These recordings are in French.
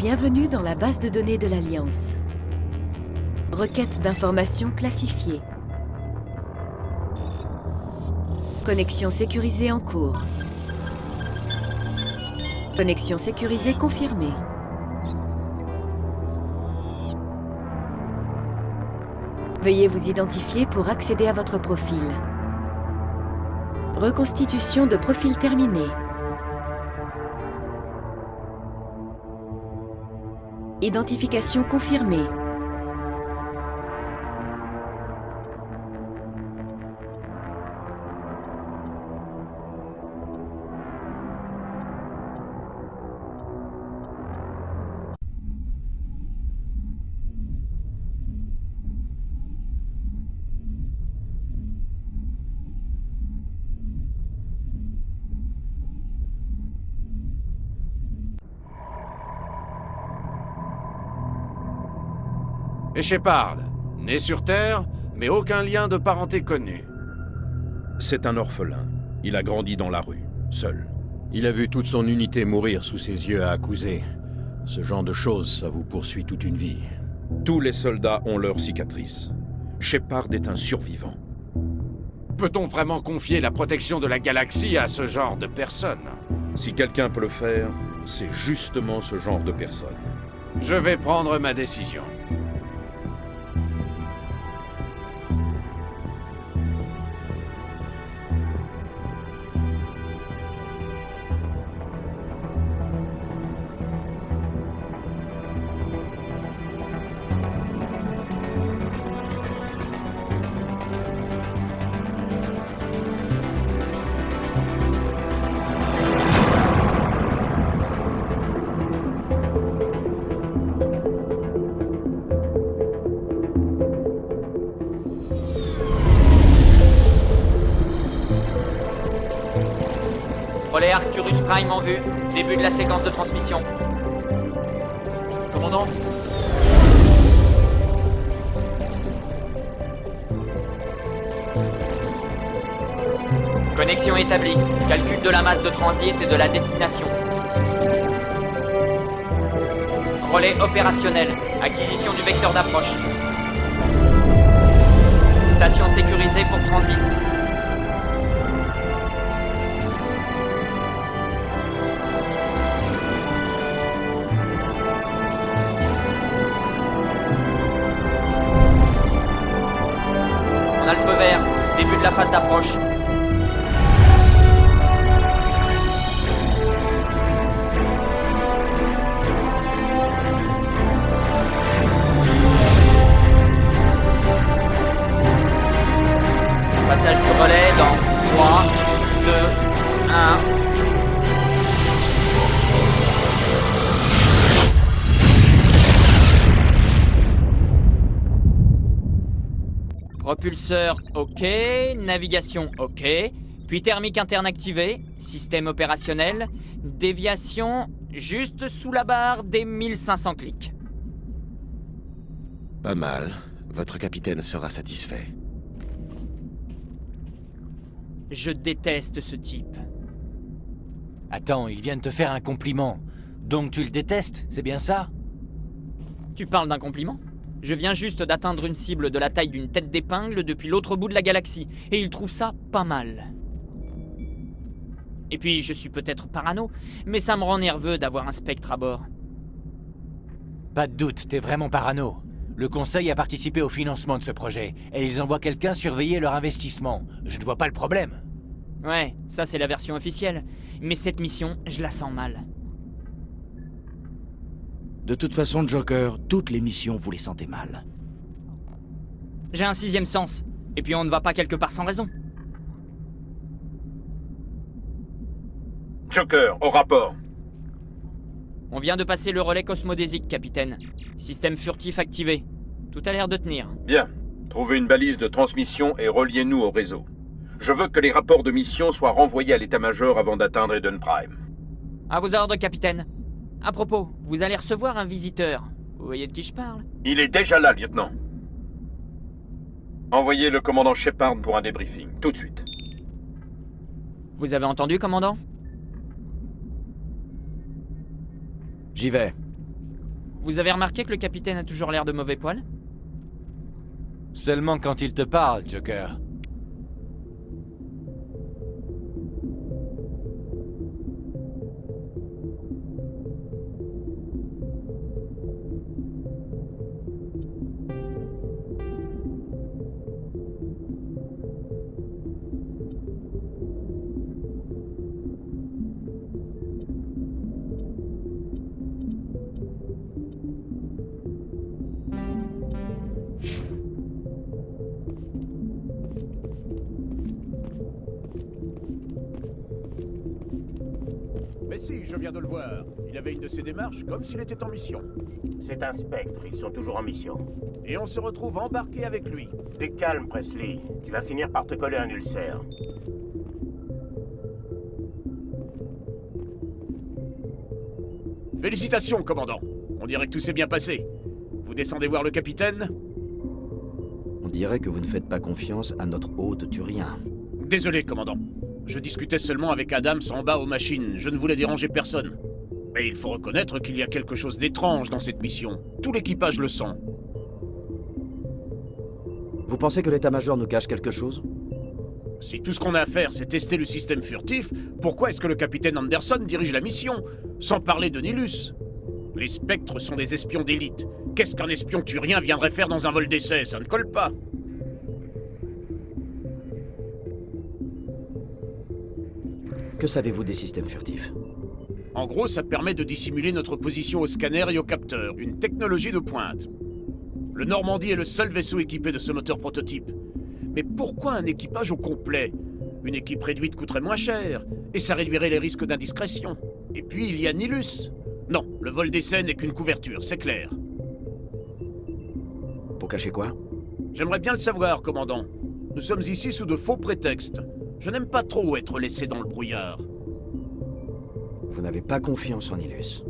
Bienvenue dans la base de données de l'Alliance. Requête d'informations classifiée. Connexion sécurisée en cours. Connexion sécurisée confirmée. Veuillez vous identifier pour accéder à votre profil. Reconstitution de profil terminée. Identification confirmée. Et Shepard, né sur Terre, mais aucun lien de parenté connu. C'est un orphelin. Il a grandi dans la rue, seul. Il a vu toute son unité mourir sous ses yeux à accuser. Ce genre de choses, ça vous poursuit toute une vie. Tous les soldats ont leurs cicatrices. Shepard est un survivant. Peut-on vraiment confier la protection de la galaxie à ce genre de personnes? Si quelqu'un peut le faire, c'est justement ce genre de personne. Je vais prendre ma décision. Relais Arcturus Prime en vue. Début de la séquence de transmission. Commandant? Connexion établie. Calcul de la masse de transit et de la destination. Relais opérationnel. Acquisition du vecteur d'approche. Station sécurisée pour transit. On a le feu vert. Début de la phase d'approche. Passage du relais dans 3, 2, 1. Propulseur OK, navigation OK, puis thermique interne activée, système opérationnel, déviation juste sous la barre des 1500 clics. Pas mal. Votre capitaine sera satisfait. Je déteste ce type. Attends, il vient de te faire un compliment. Donc tu le détestes, c'est bien ça? Tu parles d'un compliment? Je viens juste d'atteindre une cible de la taille d'une tête d'épingle depuis l'autre bout de la galaxie, et il trouve ça pas mal. Et puis, je suis peut-être parano, mais ça me rend nerveux d'avoir un spectre à bord. Pas de doute, t'es vraiment parano. Le Conseil a participé au financement de ce projet, et ils envoient quelqu'un surveiller leur investissement. Je ne vois pas le problème. Ouais, ça c'est la version officielle. Mais cette mission, je la sens mal. De toute façon, Joker, toutes les missions, vous les sentez mal. J'ai un sixième sens. Et puis on ne va pas quelque part sans raison. Joker, au rapport. On vient de passer le relais cosmodésique, capitaine. Système furtif activé. Tout a l'air de tenir. Bien. Trouvez une balise de transmission et reliez-nous au réseau. Je veux que les rapports de mission soient renvoyés à l'état-major avant d'atteindre Eden Prime. À vos ordres, capitaine. À propos, vous allez recevoir un visiteur. Vous voyez de qui je parle? Il est déjà là, lieutenant. Envoyez le commandant Shepard pour un débriefing, tout de suite. Vous avez entendu, commandant? J'y vais. Vous avez remarqué que le capitaine a toujours l'air de mauvais poil? Seulement quand il te parle, Joker. Mais si, je viens de le voir. Il avait une de ses démarches comme s'il était en mission. C'est un spectre, ils sont toujours en mission. Et on se retrouve embarqué avec lui. T'es calme, Presley. Tu vas finir par te coller un ulcère. Félicitations, commandant. On dirait que tout s'est bien passé. Vous descendez voir le capitaine? On dirait que vous ne faites pas confiance à notre hôte turien. Désolé, commandant. Je discutais seulement avec Adams en bas aux machines. Je ne voulais déranger personne. Mais il faut reconnaître qu'il y a quelque chose d'étrange dans cette mission. Tout l'équipage le sent. Vous pensez que l'état-major nous cache quelque chose? Si tout ce qu'on a à faire, c'est tester le système furtif, pourquoi est-ce que le capitaine Anderson dirige la mission? Sans parler de Nilus. Les spectres sont des espions d'élite. Qu'est-ce qu'un espion turien viendrait faire dans un vol d'essai? Ça ne colle pas. Que savez-vous des systèmes furtifs? En gros, ça permet de dissimuler notre position au scanner et au capteur. Une technologie de pointe. Le Normandie est le seul vaisseau équipé de ce moteur prototype. Mais pourquoi un équipage au complet? Une équipe réduite coûterait moins cher, et ça réduirait les risques d'indiscrétion. Et puis, il y a Nilus. Non, le vol d'essai n'est qu'une couverture, c'est clair. Pour cacher quoi? J'aimerais bien le savoir, commandant. Nous sommes ici sous de faux prétextes. Je n'aime pas trop être laissé dans le brouillard. Vous n'avez pas confiance en Nilus.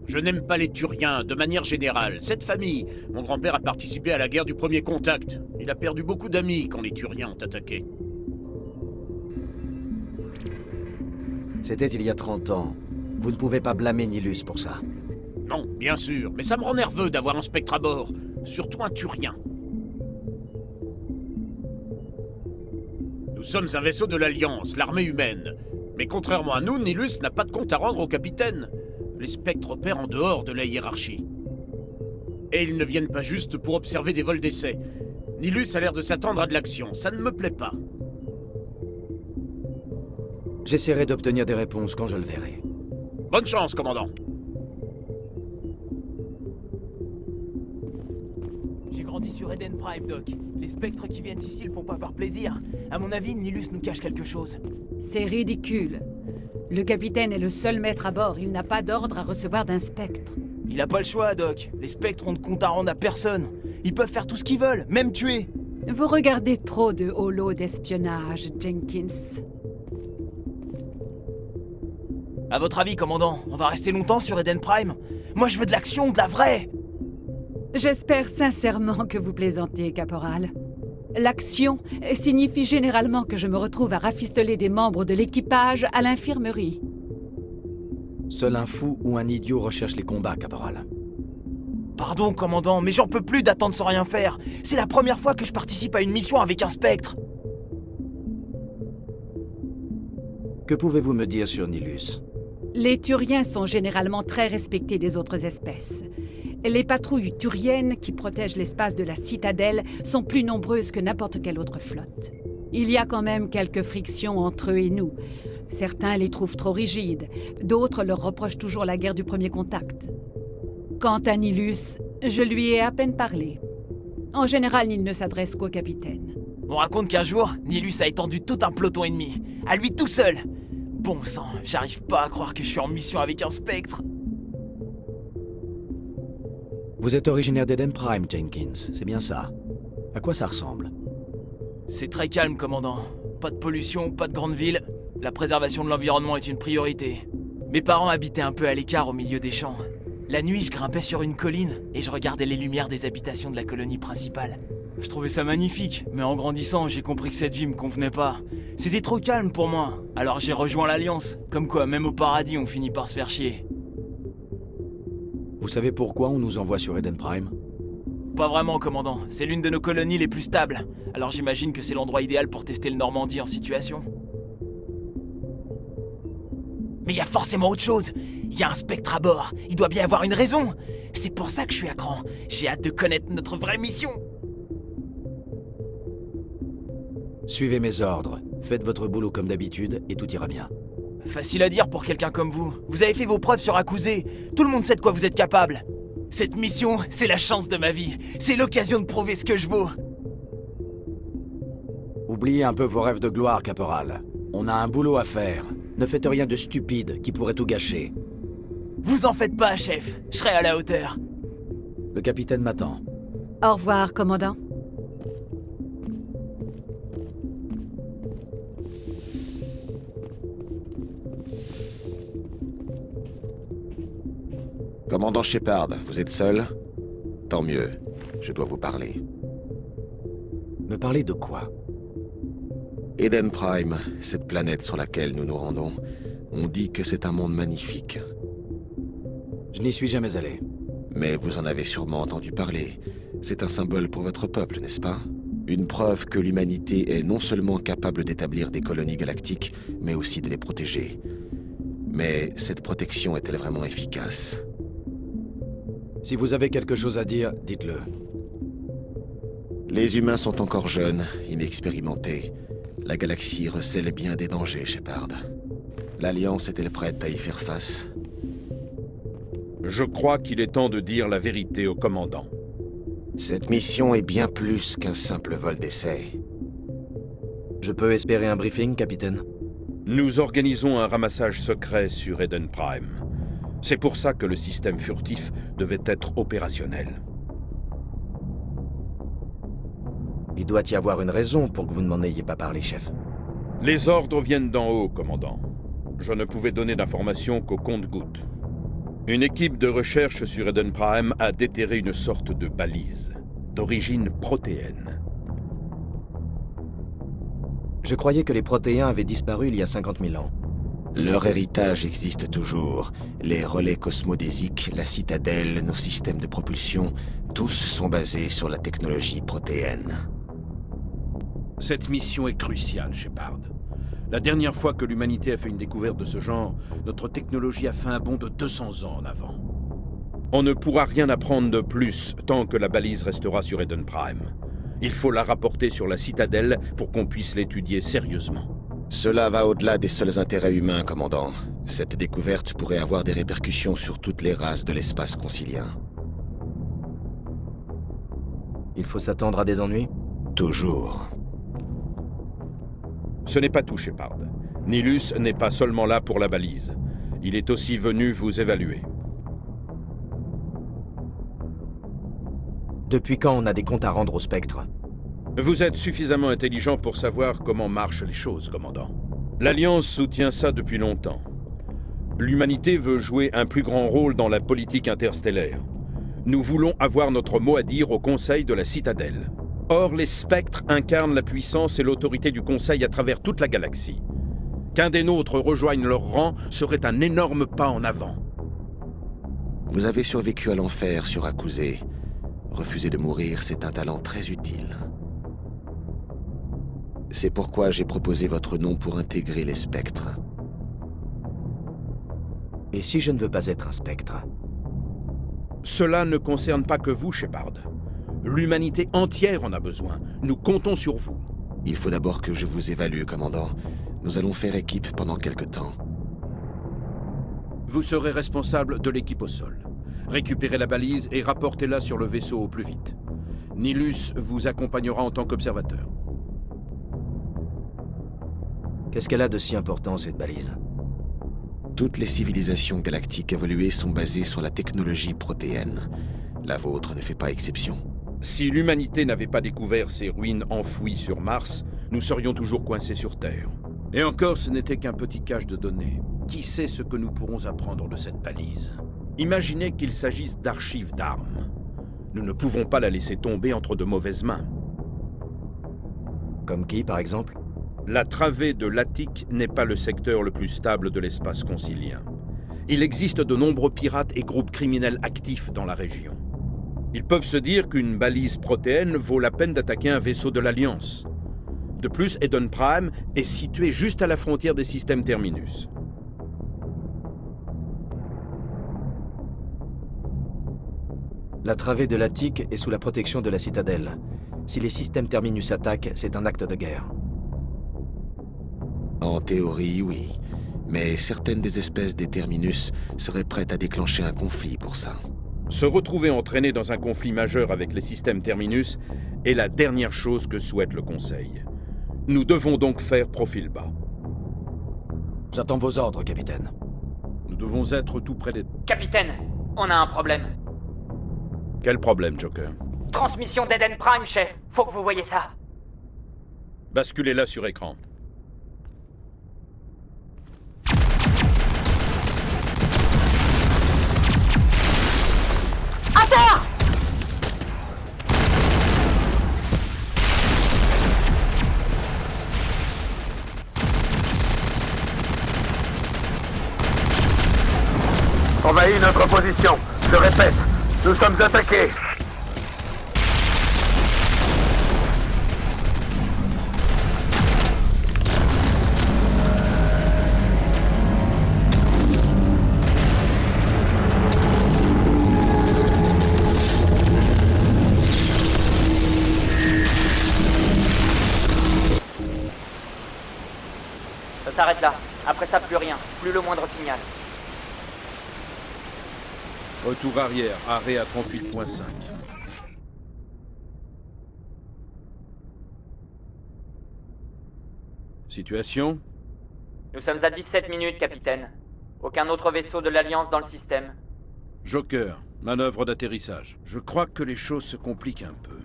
Je n'aime pas les Turiens, de manière générale. Cette famille, mon grand-père a participé à la guerre du premier contact. Il a perdu beaucoup d'amis quand les Turiens ont attaqué. C'était il y a 30 ans. Vous ne pouvez pas blâmer Nilus pour ça. Non, bien sûr, mais ça me rend nerveux d'avoir un spectre à bord. Surtout un Turien. Nous sommes un vaisseau de l'Alliance, l'armée humaine. Mais contrairement à nous, Nilus n'a pas de compte à rendre au capitaine. Les spectres opèrent en dehors de la hiérarchie. Et ils ne viennent pas juste pour observer des vols d'essai. Nilus a l'air de s'attendre à de l'action, ça ne me plaît pas. J'essaierai d'obtenir des réponses quand je le verrai. Bonne chance, commandant. J'ai grandi sur Eden Prime, Doc. Les spectres qui viennent ici le font pas par plaisir. À mon avis, Nilus nous cache quelque chose. C'est ridicule. Le capitaine est le seul maître à bord. Il n'a pas d'ordre à recevoir d'un spectre. Il a pas le choix, Doc. Les spectres ont de compte à rendre à personne. Ils peuvent faire tout ce qu'ils veulent, même tuer. Vous regardez trop de holos d'espionnage, Jenkins. À votre avis, commandant, on va rester longtemps sur Eden Prime? Moi, je veux de l'action, de la vraie! J'espère sincèrement que vous plaisantez, caporal. L'action signifie généralement que je me retrouve à rafistoler des membres de l'équipage à l'infirmerie. Seul un fou ou un idiot recherche les combats, caporal. Pardon, commandant, mais j'en peux plus d'attendre sans rien faire. C'est la première fois que je participe à une mission avec un spectre. Que pouvez-vous me dire sur Nilus? Les Turiens sont généralement très respectés des autres espèces. Les patrouilles turiennes qui protègent l'espace de la citadelle sont plus nombreuses que n'importe quelle autre flotte. Il y a quand même quelques frictions entre eux et nous. Certains les trouvent trop rigides, d'autres leur reprochent toujours la guerre du premier contact. Quant à Nilus, je lui ai à peine parlé. En général, il ne s'adresse qu'au capitaine. On raconte qu'un jour, Nilus a étendu tout un peloton ennemi, à lui tout seul. Bon sang, j'arrive pas à croire que je suis en mission avec un spectre. Vous êtes originaire d'Eden Prime, Jenkins, c'est bien ça. À quoi ça ressemble? C'est très calme, commandant. Pas de pollution, pas de grande ville. La préservation de l'environnement est une priorité. Mes parents habitaient un peu à l'écart au milieu des champs. La nuit, je grimpais sur une colline et je regardais les lumières des habitations de la colonie principale. Je trouvais ça magnifique, mais en grandissant, j'ai compris que cette vie me convenait pas. C'était trop calme pour moi, alors j'ai rejoint l'Alliance. Comme quoi, même au paradis, on finit par se faire chier. Vous savez pourquoi on nous envoie sur Eden Prime? Pas vraiment, commandant. C'est l'une de nos colonies les plus stables. Alors j'imagine que c'est l'endroit idéal pour tester le Normandie en situation. Mais il y a forcément autre chose. Il y a un spectre à bord. Il doit bien avoir une raison. C'est pour ça que je suis à cran. J'ai hâte de connaître notre vraie mission. Suivez mes ordres. Faites votre boulot comme d'habitude et tout ira bien. Facile à dire pour quelqu'un comme vous. Vous avez fait vos preuves sur Akuzé. Tout le monde sait de quoi vous êtes capable. Cette mission, c'est la chance de ma vie. C'est l'occasion de prouver ce que je vaux. Oubliez un peu vos rêves de gloire, caporal. On a un boulot à faire. Ne faites rien de stupide qui pourrait tout gâcher. Vous en faites pas, chef. Je serai à la hauteur. Le capitaine m'attend. Au revoir, commandant. Commandant Shepard, vous êtes seul? Tant mieux. Je dois vous parler. Me parler de quoi? Eden Prime, cette planète sur laquelle nous nous rendons, on dit que c'est un monde magnifique. Je n'y suis jamais allé. Mais vous en avez sûrement entendu parler. C'est un symbole pour votre peuple, n'est-ce pas? Une preuve que l'humanité est non seulement capable d'établir des colonies galactiques, mais aussi de les protéger. Mais cette protection est-elle vraiment efficace? Si vous avez quelque chose à dire, dites-le. Les humains sont encore jeunes, inexpérimentés. La galaxie recèle bien des dangers, Shepard. L'Alliance est-elle prête à y faire face? Je crois qu'il est temps de dire la vérité au commandant. Cette mission est bien plus qu'un simple vol d'essai. Je peux espérer un briefing, capitaine? Nous organisons un ramassage secret sur Eden Prime. C'est pour ça que le système furtif devait être opérationnel. Il doit y avoir une raison pour que vous ne m'en ayez pas parlé, chef. Les ordres viennent d'en haut, commandant. Je ne pouvais donner d'informations qu'au compte-gouttes. Une équipe de recherche sur Eden Prime a déterré une sorte de balise, d'origine protéenne. Je croyais que les protéins avaient disparu il y a 50 000 ans. Leur héritage existe toujours. Les relais cosmodésiques, la citadelle, nos systèmes de propulsion, tous sont basés sur la technologie protéenne. Cette mission est cruciale, Shepard. La dernière fois que l'humanité a fait une découverte de ce genre, notre technologie a fait un bond de 200 ans en avant. On ne pourra rien apprendre de plus tant que la balise restera sur Eden Prime. Il faut la rapporter sur la citadelle pour qu'on puisse l'étudier sérieusement. Cela va au-delà des seuls intérêts humains, commandant. Cette découverte pourrait avoir des répercussions sur toutes les races de l'espace concilien. Il faut s'attendre à des ennuis? Toujours. Ce n'est pas tout, Shepard. Nilus n'est pas seulement là pour la balise. Il est aussi venu vous évaluer. Depuis quand on a des comptes à rendre au Spectre? Vous êtes suffisamment intelligent pour savoir comment marchent les choses, commandant. L'Alliance soutient ça depuis longtemps. L'humanité veut jouer un plus grand rôle dans la politique interstellaire. Nous voulons avoir notre mot à dire au Conseil de la Citadelle. Or, les spectres incarnent la puissance et l'autorité du Conseil à travers toute la galaxie. Qu'un des nôtres rejoigne leur rang serait un énorme pas en avant. Vous avez survécu à l'enfer sur Akuzé. Refuser de mourir, c'est un talent très utile. C'est pourquoi j'ai proposé votre nom pour intégrer les spectres. Et si je ne veux pas être un spectre? Cela ne concerne pas que vous, Shepard. L'humanité entière en a besoin. Nous comptons sur vous. Il faut d'abord que je vous évalue, commandant. Nous allons faire équipe pendant quelque temps. Vous serez responsable de l'équipe au sol. Récupérez la balise et rapportez-la sur le vaisseau au plus vite. Nilus vous accompagnera en tant qu'observateur. Qu'est-ce qu'elle a de si important, cette balise? Toutes les civilisations galactiques évoluées sont basées sur la technologie protéenne. La vôtre ne fait pas exception. Si l'humanité n'avait pas découvert ces ruines enfouies sur Mars, nous serions toujours coincés sur Terre. Et encore, ce n'était qu'un petit cache de données. Qui sait ce que nous pourrons apprendre de cette balise? Imaginez qu'il s'agisse d'archives d'armes. Nous ne pouvons pas la laisser tomber entre de mauvaises mains. Comme qui, par exemple? La travée de l'Attique n'est pas le secteur le plus stable de l'espace concilien. Il existe de nombreux pirates et groupes criminels actifs dans la région. Ils peuvent se dire qu'une balise protéenne vaut la peine d'attaquer un vaisseau de l'Alliance. De plus, Eden Prime est situé juste à la frontière des systèmes Terminus. La travée de l'Attique est sous la protection de la citadelle. Si les systèmes Terminus attaquent, c'est un acte de guerre. En théorie, oui. Mais certaines des espèces des Terminus seraient prêtes à déclencher un conflit pour ça. Se retrouver entraîné dans un conflit majeur avec les systèmes Terminus est la dernière chose que souhaite le Conseil. Nous devons donc faire profil bas. J'attends vos ordres, capitaine. Nous devons être tout près des... Capitaine, on a un problème. Quel problème, Joker? Transmission d'Eden Prime, chef. Faut que vous voyez ça. Basculez-la sur écran. Envahis notre position. Je répète, nous sommes attaqués. Ça s'arrête là. Après ça, plus rien. Plus le moindre signal. Retour arrière, arrêt à 38.5. Situation? Nous sommes à 17 minutes, capitaine. Aucun autre vaisseau de l'Alliance dans le système. Joker, manœuvre d'atterrissage. Je crois que les choses se compliquent un peu.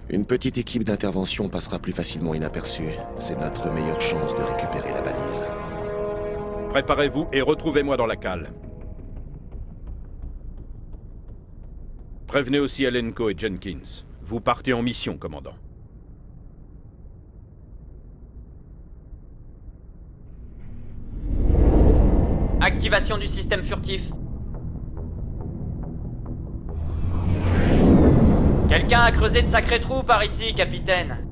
Une petite équipe d'intervention passera plus facilement inaperçue. C'est notre meilleure chance de récupérer la balise. Préparez-vous et retrouvez-moi dans la cale. Prévenez aussi Alenko et Jenkins. Vous partez en mission, commandant. Activation du système furtif. Quelqu'un a creusé de sacrés trous par ici, capitaine.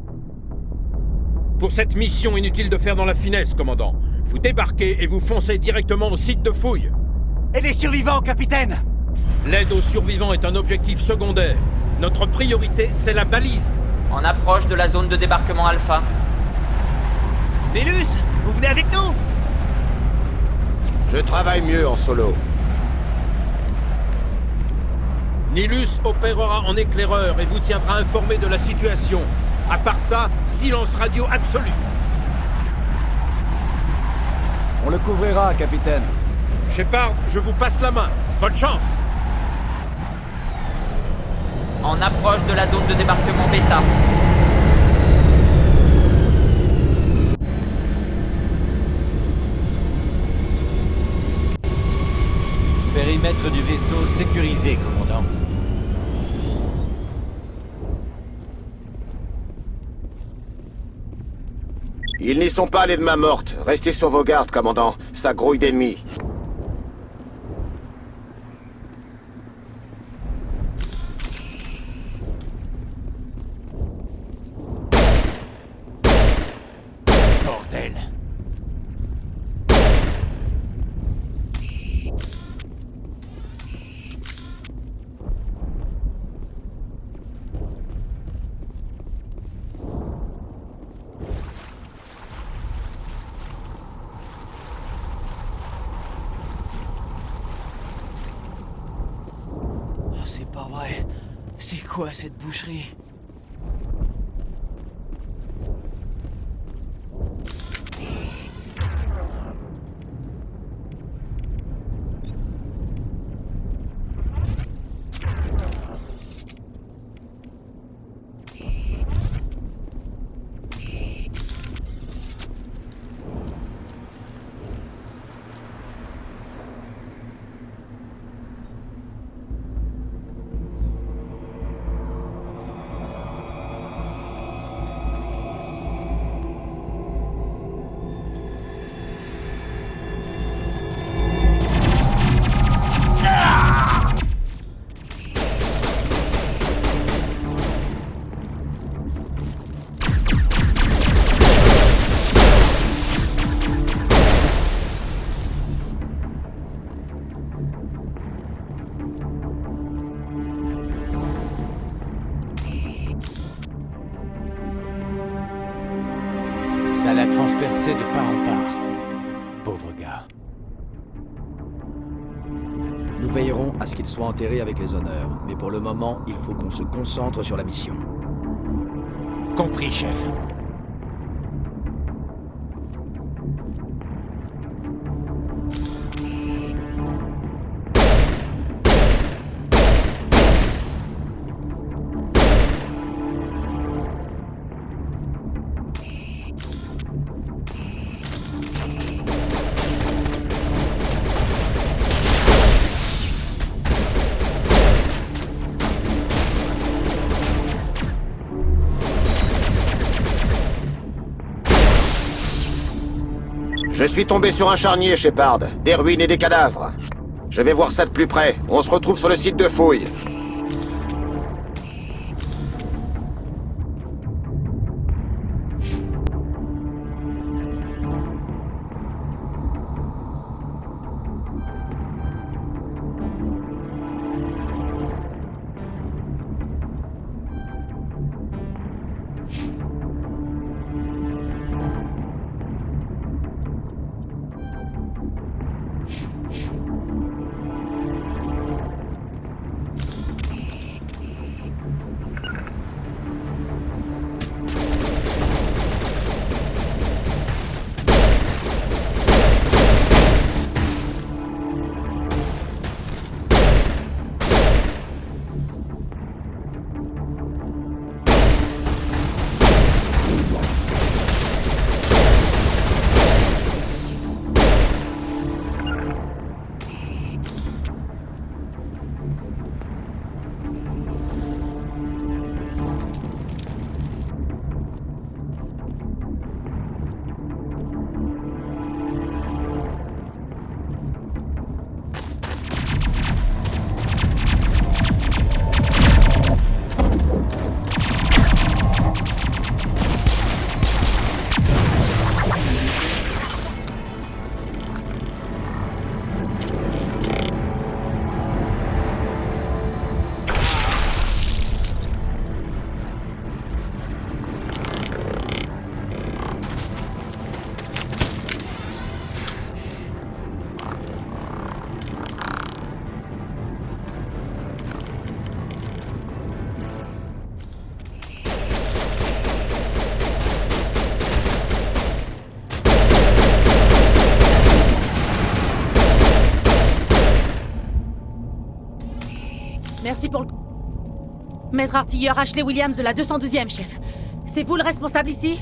Pour cette mission, inutile de faire dans la finesse, commandant. Vous débarquez et vous foncez directement au site de fouille. Et les survivants, capitaine? L'aide aux survivants est un objectif secondaire. Notre priorité, c'est la balise. En approche de la zone de débarquement Alpha. Nilus, vous venez avec nous? Je travaille mieux en solo. Nilus opérera en éclaireur et vous tiendra informé de la situation. À part ça, silence radio absolu. On le couvrira, capitaine. Shepard, je vous passe la main. Bonne chance. En approche de la zone de débarquement Beta. Périmètre du vaisseau sécurisé, commandant. Ils n'y sont pas, les de main morte. Restez sur vos gardes, commandant. Ça grouille d'ennemis. Bordel. C'est pas vrai. C'est quoi cette boucherie? l'a transpercé de part en part. Pauvre gars. Nous veillerons à ce qu'il soit enterré avec les honneurs, mais pour le moment, il faut qu'on se concentre sur la mission. Compris, chef. Je suis tombé sur un charnier, Shepard. Des ruines et des cadavres. Je vais voir ça de plus près. On se retrouve sur le site de fouille. Merci pour le... Maître artilleur Ashley Williams de la 212e, chef. C'est vous le responsable ici?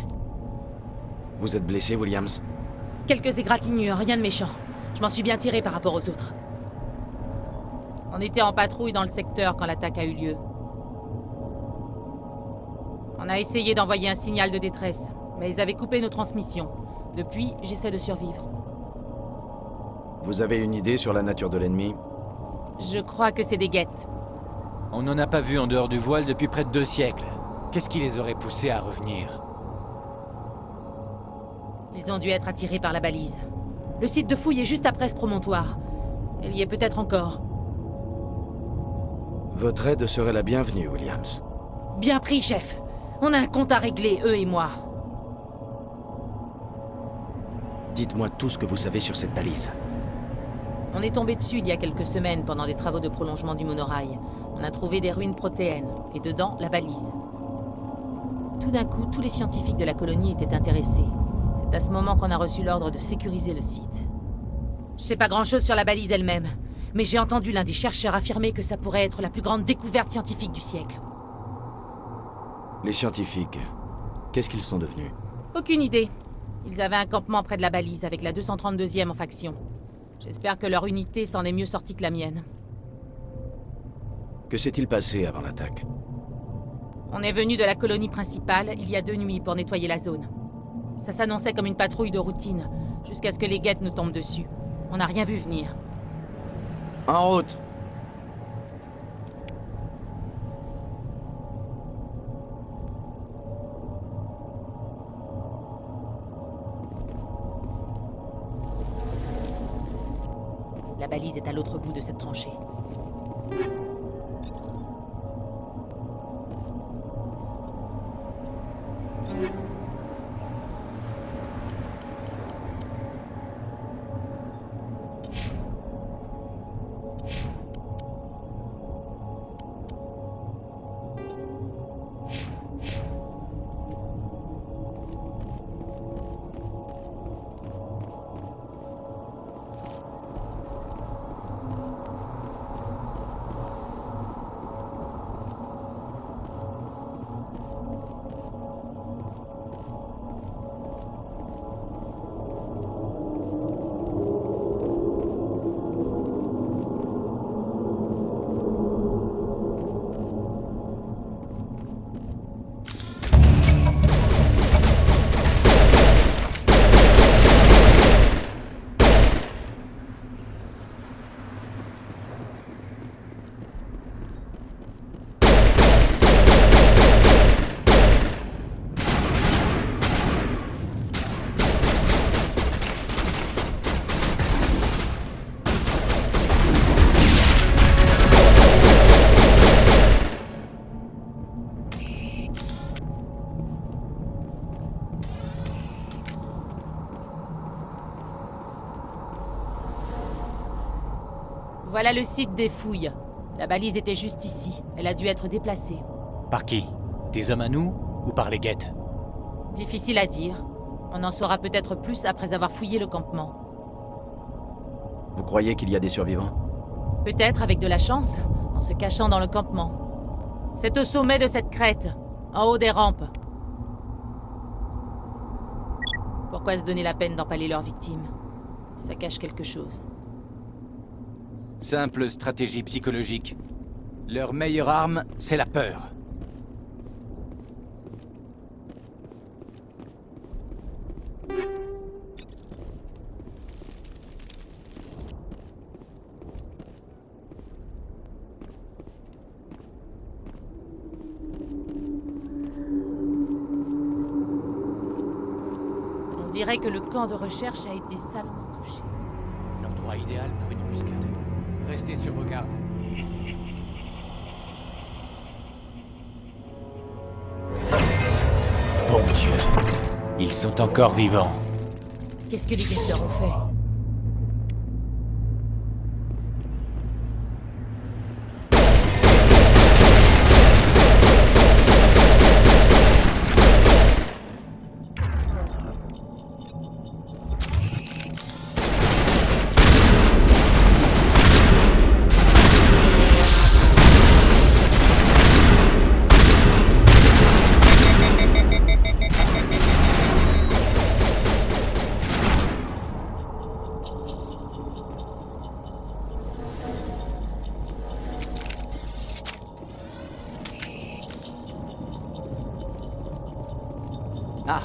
Vous êtes blessé, Williams? Quelques égratignures, rien de méchant. Je m'en suis bien tiré par rapport aux autres. On était en patrouille dans le secteur quand l'attaque a eu lieu. On a essayé d'envoyer un signal de détresse, mais ils avaient coupé nos transmissions. Depuis, j'essaie de survivre. Vous avez une idée sur la nature de l'ennemi? Je crois que c'est des guettes. On n'en a pas vu en dehors du voile depuis près de 2 siècles. Qu'est-ce qui les aurait poussés à revenir? Ils ont dû être attirés par la balise. Le site de fouille est juste après ce promontoire. Il y est peut-être encore. Votre aide serait la bienvenue, Williams. Bien pris, chef. On a un compte à régler, eux et moi. Dites-moi tout ce que vous savez sur cette balise. On est tombé dessus il y a quelques semaines pendant des travaux de prolongement du monorail. On a trouvé des ruines protéennes, et dedans, la balise. Tout d'un coup, tous les scientifiques de la colonie étaient intéressés. C'est à ce moment qu'on a reçu l'ordre de sécuriser le site. Je sais pas grand-chose sur la balise elle-même, mais j'ai entendu l'un des chercheurs affirmer que ça pourrait être la plus grande découverte scientifique du siècle. Les scientifiques, qu'est-ce qu'ils sont devenus? Aucune idée. Ils avaient un campement près de la balise avec la 232e en faction. J'espère que leur unité s'en est mieux sortie que la mienne. Que s'est-il passé avant l'attaque? On est venu de la colonie principale il y a 2 nuits pour nettoyer la zone. Ça s'annonçait comme une patrouille de routine, jusqu'à ce que les guettes nous tombent dessus. On n'a rien vu venir. En route! La balise est à l'autre bout de cette tranchée. Voilà le site des fouilles. La balise était juste ici. Elle a dû être déplacée. Par qui? Des hommes à nous ou par les guettes? Difficile à dire. On en saura peut-être plus après avoir fouillé le campement. Vous croyez qu'il y a des survivants? Peut-être avec de la chance, en se cachant dans le campement. C'est au sommet de cette crête, en haut des rampes. Pourquoi se donner la peine d'empaler leurs victimes? Ça cache quelque chose. Simple stratégie psychologique. Leur meilleure arme, c'est la peur. On dirait que le camp de recherche a été salement touché. L'endroit idéal pour une embuscade. Restez sur vos gardes. Bon Dieu, ils sont encore vivants. Qu'est-ce que les guettes leur ont fait? Ah!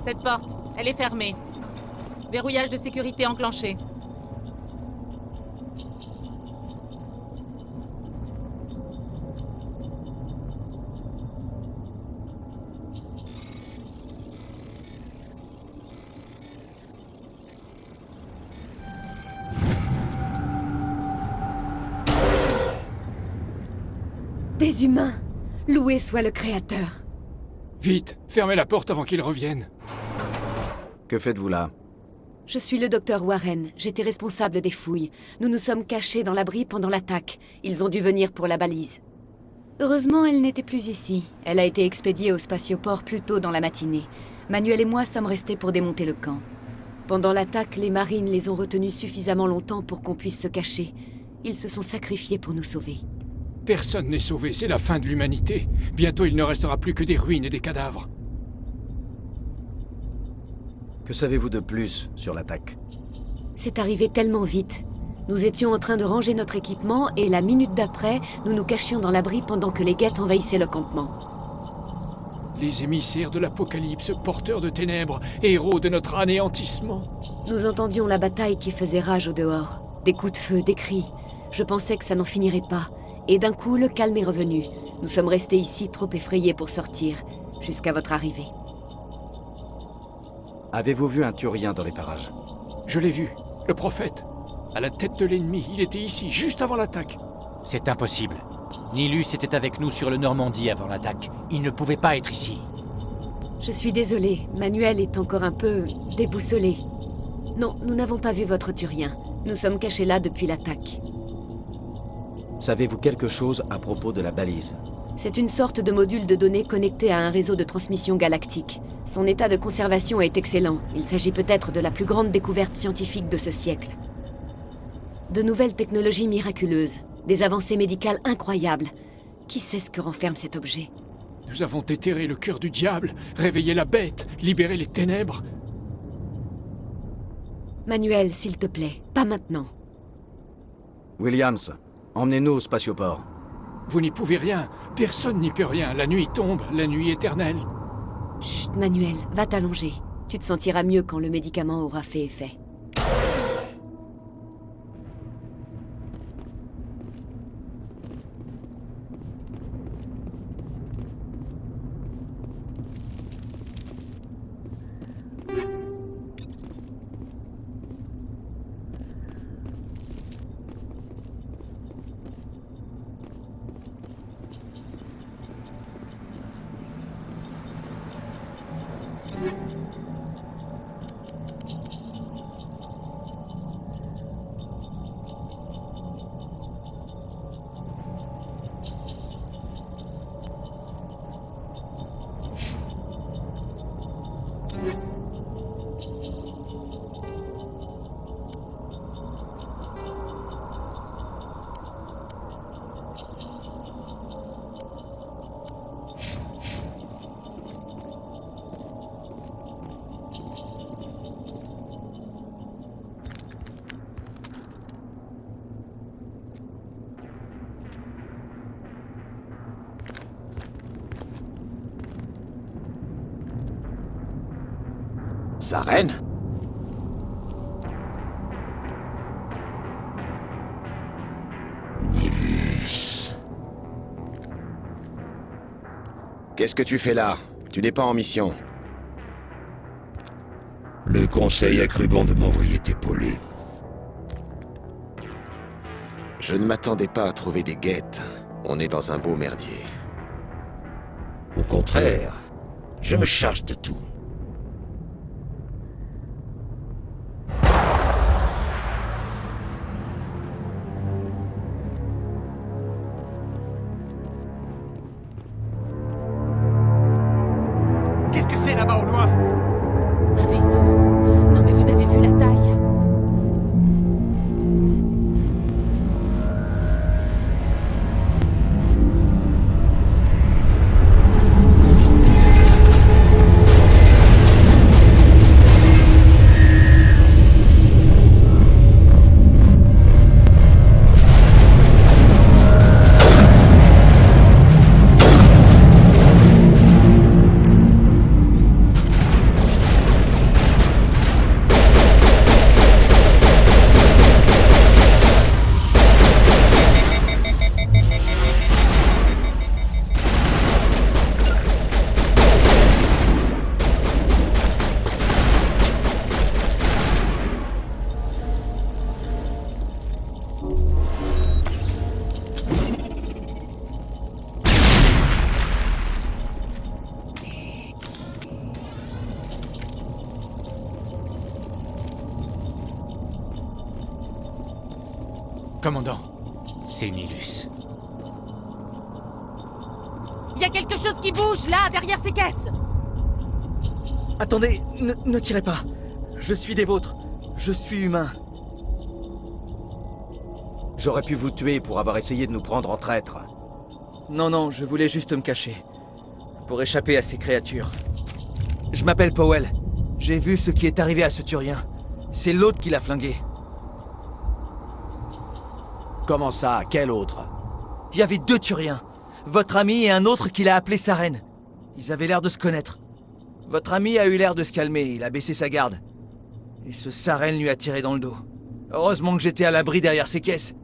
Cette porte, elle est fermée. Verrouillage de sécurité enclenché. Des humains! Loué soit le Créateur! Vite, fermez la porte avant qu'ils reviennent. Que faites-vous là? Je suis le docteur Warren, j'étais responsable des fouilles. Nous nous sommes cachés dans l'abri pendant l'attaque. Ils ont dû venir pour la balise. Heureusement, elle n'était plus ici. Elle a été expédiée au spatioport plus tôt dans la matinée. Manuel et moi sommes restés pour démonter le camp. Pendant l'attaque, les marines les ont retenus suffisamment longtemps pour qu'on puisse se cacher. Ils se sont sacrifiés pour nous sauver. Personne n'est sauvé, c'est la fin de l'humanité. Bientôt, il ne restera plus que des ruines et des cadavres. Que savez-vous de plus sur l'attaque? C'est arrivé tellement vite. Nous étions en train de ranger notre équipement et la minute d'après, nous nous cachions dans l'abri pendant que les guettes envahissaient le campement. Les émissaires de l'Apocalypse, porteurs de ténèbres, héros de notre anéantissement. Nous entendions la bataille qui faisait rage au dehors. Des coups de feu, des cris. Je pensais que ça n'en finirait pas. Et d'un coup, le calme est revenu. Nous sommes restés ici trop effrayés pour sortir, jusqu'à votre arrivée. Avez-vous vu un Turien dans les parages? Je l'ai vu, le prophète. À la tête de l'ennemi, il était ici, juste avant l'attaque. C'est impossible. Nilus était avec nous sur le Normandie avant l'attaque. Il ne pouvait pas être ici. Je suis désolée, Manuel est encore un peu déboussolé. Non, nous n'avons pas vu votre Turien. Nous sommes cachés là depuis l'attaque. Savez-vous quelque chose à propos de la balise? C'est une sorte de module de données connecté à un réseau de transmission galactique. Son état de conservation est excellent. Il s'agit peut-être de la plus grande découverte scientifique de ce siècle. De nouvelles technologies miraculeuses, des avancées médicales incroyables. Qui sait ce que renferme cet objet? Nous avons déterré le cœur du diable, réveillé la bête, libéré les ténèbres. Manuel, s'il te plaît, pas maintenant. Williams, emmenez-nous au spatioport. Vous n'y pouvez rien. Personne n'y peut rien. La nuit tombe, la nuit éternelle. Chut, Manuel, va t'allonger. Tu te sentiras mieux quand le médicament aura fait effet. Saren? Nilus. Qu'est-ce que tu fais là? Tu n'es pas en mission. Le conseil a cru bon de m'envoyer t'épauler. Je ne m'attendais pas à trouver des guettes. On est dans un beau merdier. Au contraire, je me charge de tout. Qu'est-ce que c'est là-bas au loin? Un vaisseau. Non mais vous avez vu la taille? Commandant, c'est Nilus. Il y a quelque chose qui bouge là, derrière ces caisses. Attendez, ne tirez pas. Je suis des vôtres. Je suis humain. J'aurais pu vous tuer pour avoir essayé de nous prendre en traîtres. Non, je voulais juste me cacher. Pour échapper à ces créatures. Je m'appelle Powell. J'ai vu ce qui est arrivé à ce Turien. C'est l'autre qui l'a flingué. Comment ça? Quel autre? Il y avait 2 Turiens. Votre ami et un autre qui l'a appelé Saren. Ils avaient l'air de se connaître. Votre ami a eu l'air de se calmer, il a baissé sa garde. Et ce Saren lui a tiré dans le dos. Heureusement que j'étais à l'abri derrière ces caisses.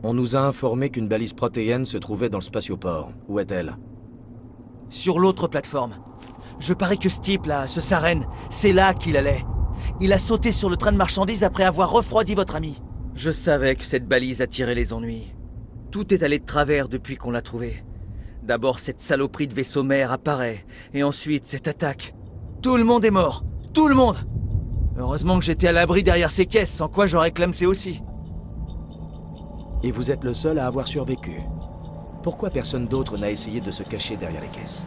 On nous a informé qu'une balise protéenne se trouvait dans le spatioport. Où est-elle? Sur l'autre plateforme. Je parie que ce type-là, ce Saren, c'est là qu'il allait. Il a sauté sur le train de marchandises après avoir refroidi votre ami. Je savais que cette balise attirait les ennuis. Tout est allé de travers depuis qu'on l'a trouvé. D'abord, cette saloperie de vaisseau mère apparaît, et ensuite, cette attaque. Tout le monde est mort. Tout le monde! Heureusement que j'étais à l'abri derrière ces caisses, sans quoi j'aurais clamsé aussi. Et vous êtes le seul à avoir survécu. Pourquoi personne d'autre n'a essayé de se cacher derrière les caisses?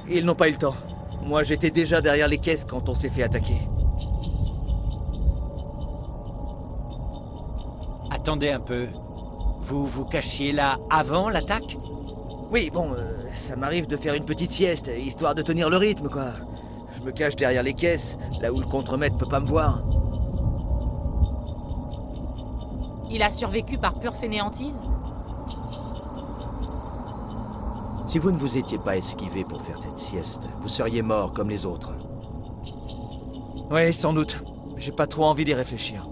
Ils n'ont pas eu le temps. Moi, j'étais déjà derrière les caisses quand on s'est fait attaquer. Attendez un peu. Vous vous cachiez là avant l'attaque? Oui, bon, ça m'arrive de faire une petite sieste, histoire de tenir le rythme, quoi. Je me cache derrière les caisses, là où le contremaître peut pas me voir. Il a survécu par pure fainéantise? Si vous ne vous étiez pas esquivé pour faire cette sieste, vous seriez mort comme les autres. Oui, sans doute. J'ai pas trop envie d'y réfléchir.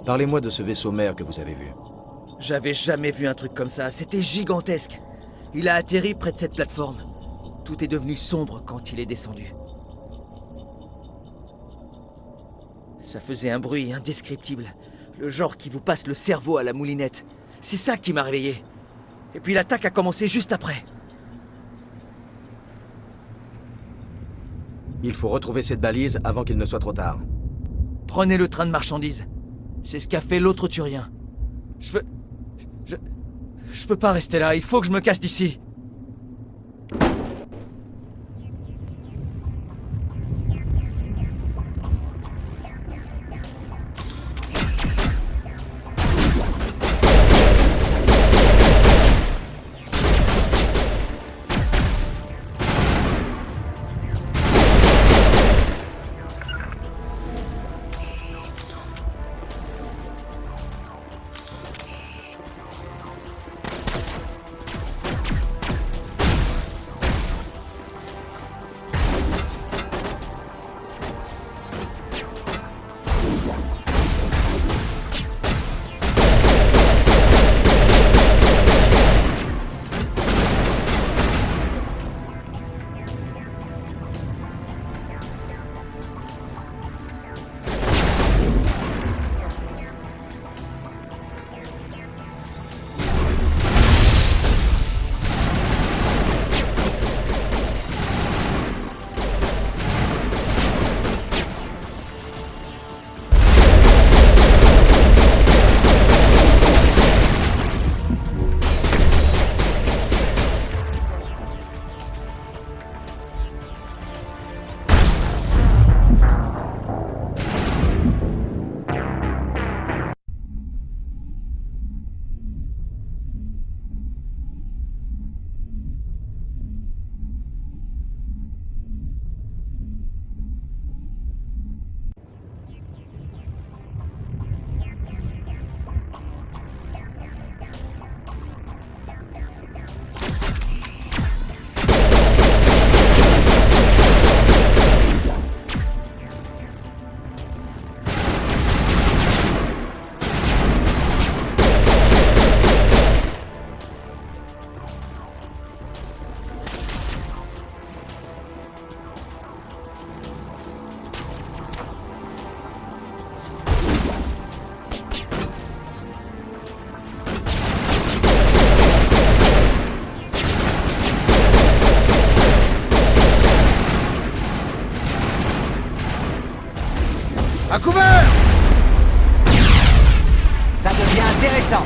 Parlez-moi de ce vaisseau mère que vous avez vu. J'avais jamais vu un truc comme ça, c'était gigantesque. Il a atterri près de cette plateforme. Tout est devenu sombre quand il est descendu. Ça faisait un bruit indescriptible. Le genre qui vous passe le cerveau à la moulinette. C'est ça qui m'a réveillé. Et puis l'attaque a commencé juste après. Il faut retrouver cette balise avant qu'il ne soit trop tard. Prenez le train de marchandises. C'est ce qu'a fait l'autre Turien. Je peux pas rester là, il faut que je me casse d'ici. À couvert! Ça devient intéressant.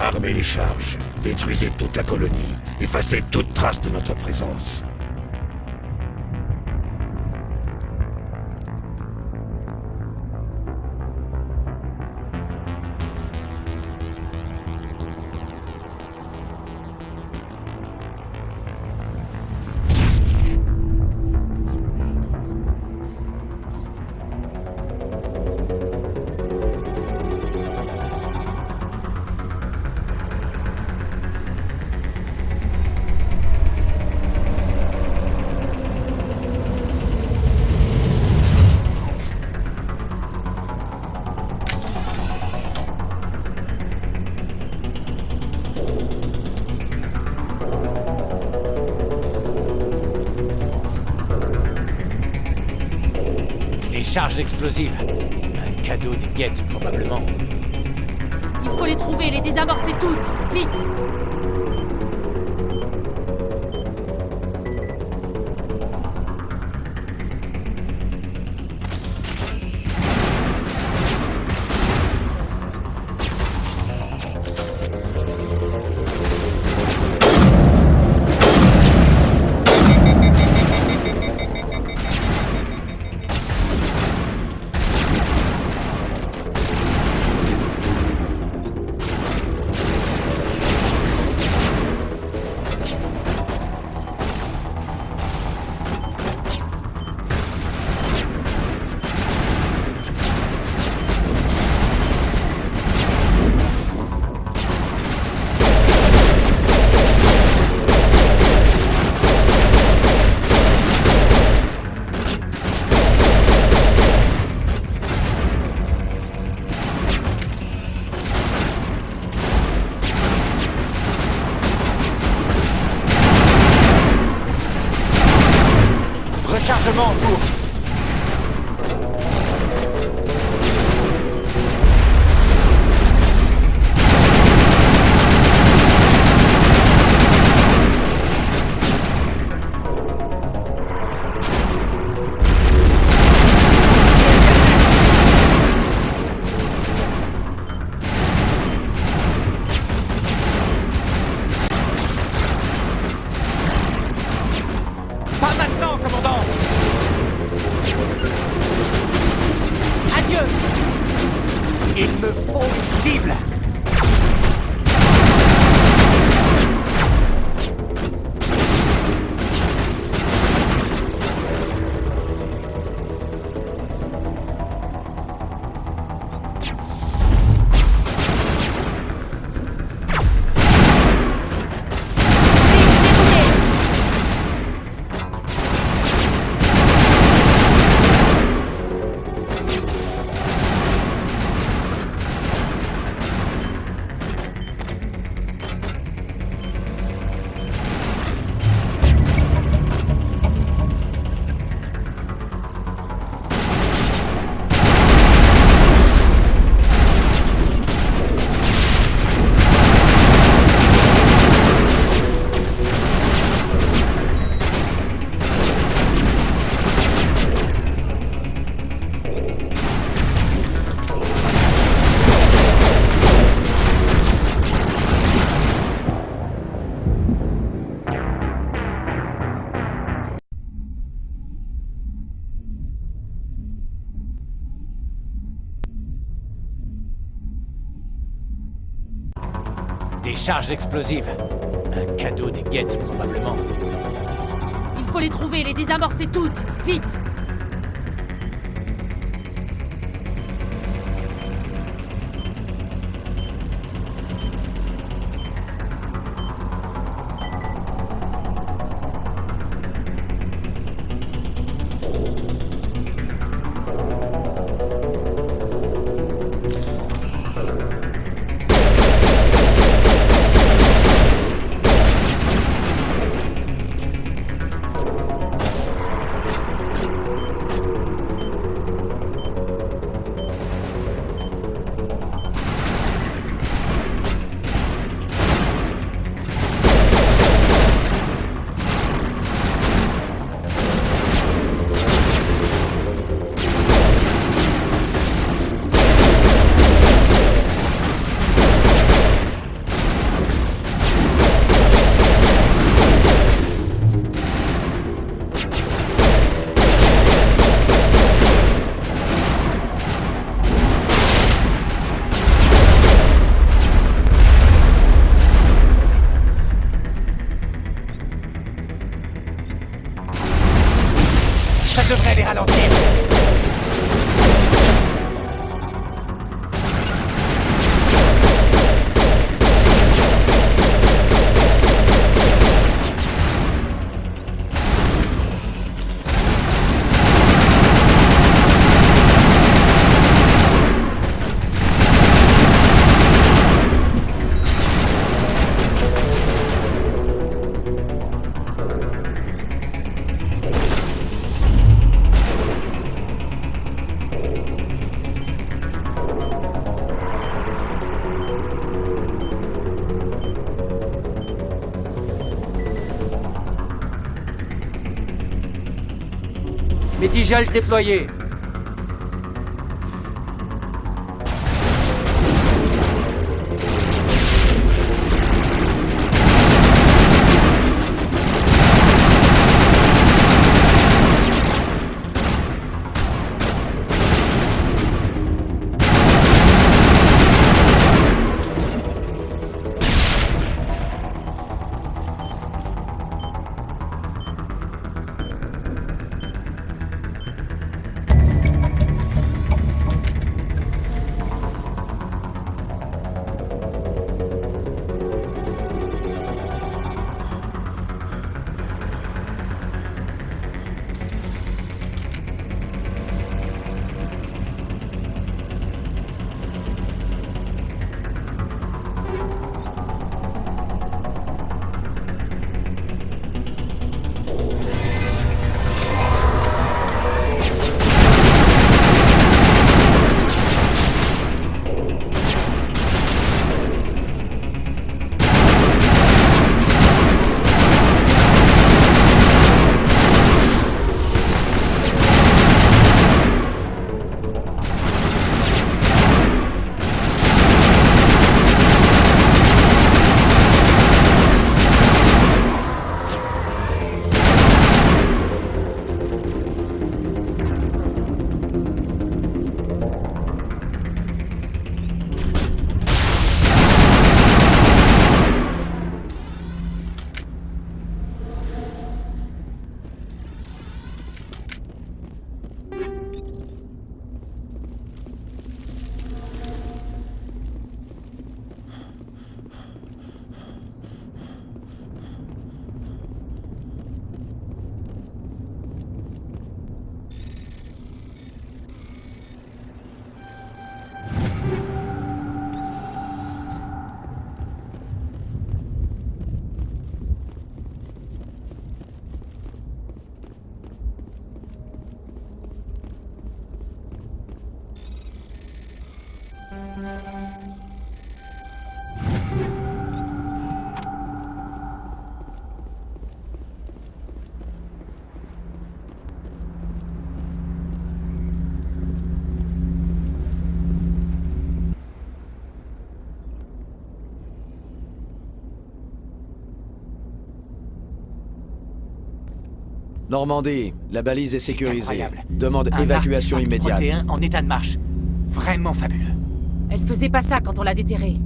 Armez les charges, détruisez toute la colonie, effacez toute trace de notre présence. charges explosives. Un cadeau des guettes, probablement. Il faut les trouver et les désamorcer toutes. Vite! Rechargement en cours. Pas maintenant, commandant! Adieu! Il me faut une cible. Des charges explosives. Un cadeau des guettes, probablement. Il faut les trouver et les désamorcer toutes. Vite! Medigel déployé. Normandie, la balise est sécurisée. Incroyable. Demande Un évacuation artefact immédiate. protéin en état de marche. Vraiment fabuleux. Elle faisait pas ça quand on l'a déterrée.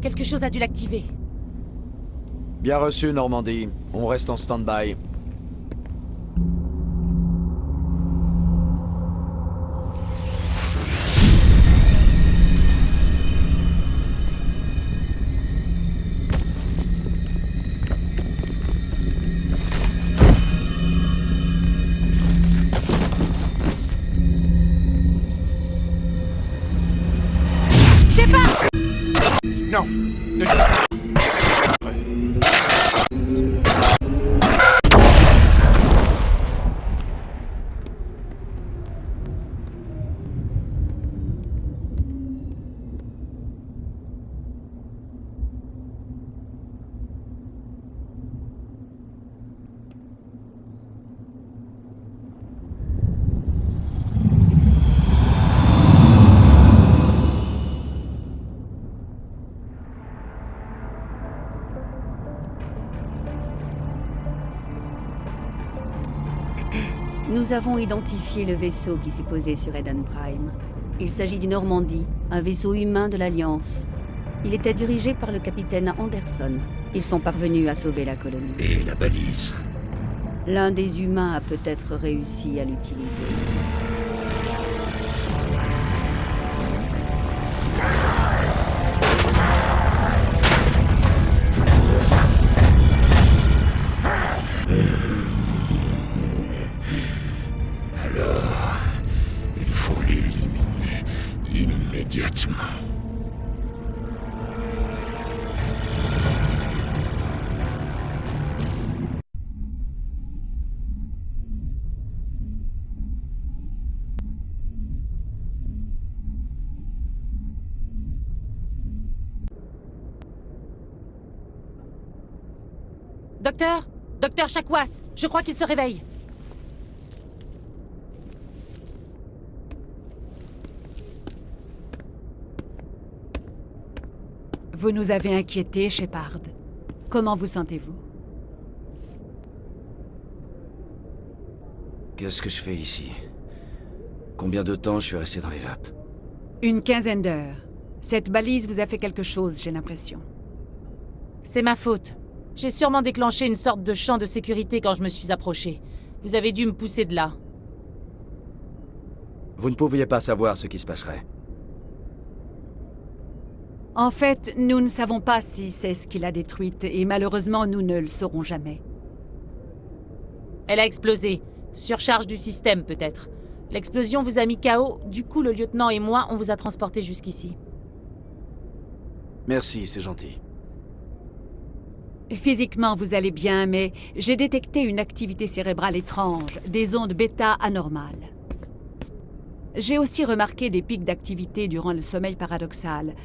Quelque chose a dû l'activer. Bien reçu, Normandie. On reste en stand-by. Non. Nous avons identifié le vaisseau qui s'est posé sur Eden Prime. Il s'agit du Normandie, un vaisseau humain de l'Alliance. Il était dirigé par le capitaine Anderson. Ils sont parvenus à sauver la colonie. Et la balise? L'un des humains a peut-être réussi à l'utiliser. Alors, il faut l'éliminer immédiatement. Docteur Docteur Chakwas, je crois qu'il se réveille. Vous nous avez inquiétés, Shepard. Comment vous sentez-vous? Qu'est-ce que je fais ici? Combien de temps je suis resté dans les vapes? Une quinzaine d'heures. Cette balise vous a fait quelque chose, j'ai l'impression. C'est ma faute. J'ai sûrement déclenché une sorte de champ de sécurité quand je me suis approché. Vous avez dû me pousser de là. Vous ne pouviez pas savoir ce qui se passerait. En fait, nous ne savons pas si c'est ce qui l'a détruite, et malheureusement, nous ne le saurons jamais. Elle a explosé. Surcharge du système, peut-être. L'explosion vous a mis KO, du coup le lieutenant et moi, on vous a transporté jusqu'ici. Merci, c'est gentil. Physiquement, vous allez bien, mais j'ai détecté une activité cérébrale étrange, des ondes bêta anormales. J'ai aussi remarqué des pics d'activité durant le sommeil paradoxal.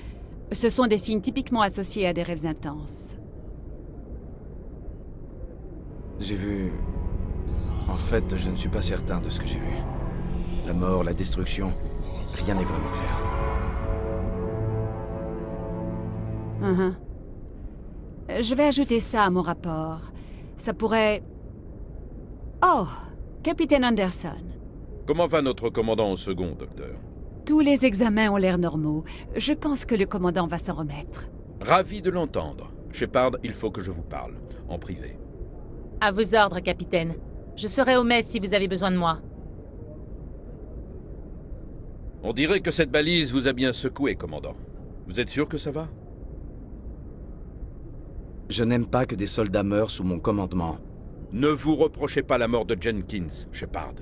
Ce sont des signes typiquement associés à des rêves intenses. J'ai vu... En fait, je ne suis pas certain de ce que j'ai vu. La mort, la destruction, rien n'est vraiment clair. Je vais ajouter ça à mon rapport. Ça pourrait... Oh, Capitaine Anderson. Comment va notre commandant en second, docteur? Tous les examens ont l'air normaux. Je pense que le commandant va s'en remettre. Ravi de l'entendre. Shepard, il faut que je vous parle, en privé. À vos ordres, capitaine. Je serai au mess si vous avez besoin de moi. On dirait que cette balise vous a bien secoué, commandant. Vous êtes sûr que ça va? Je n'aime pas que des soldats meurent sous mon commandement. Ne vous reprochez pas la mort de Jenkins, Shepard.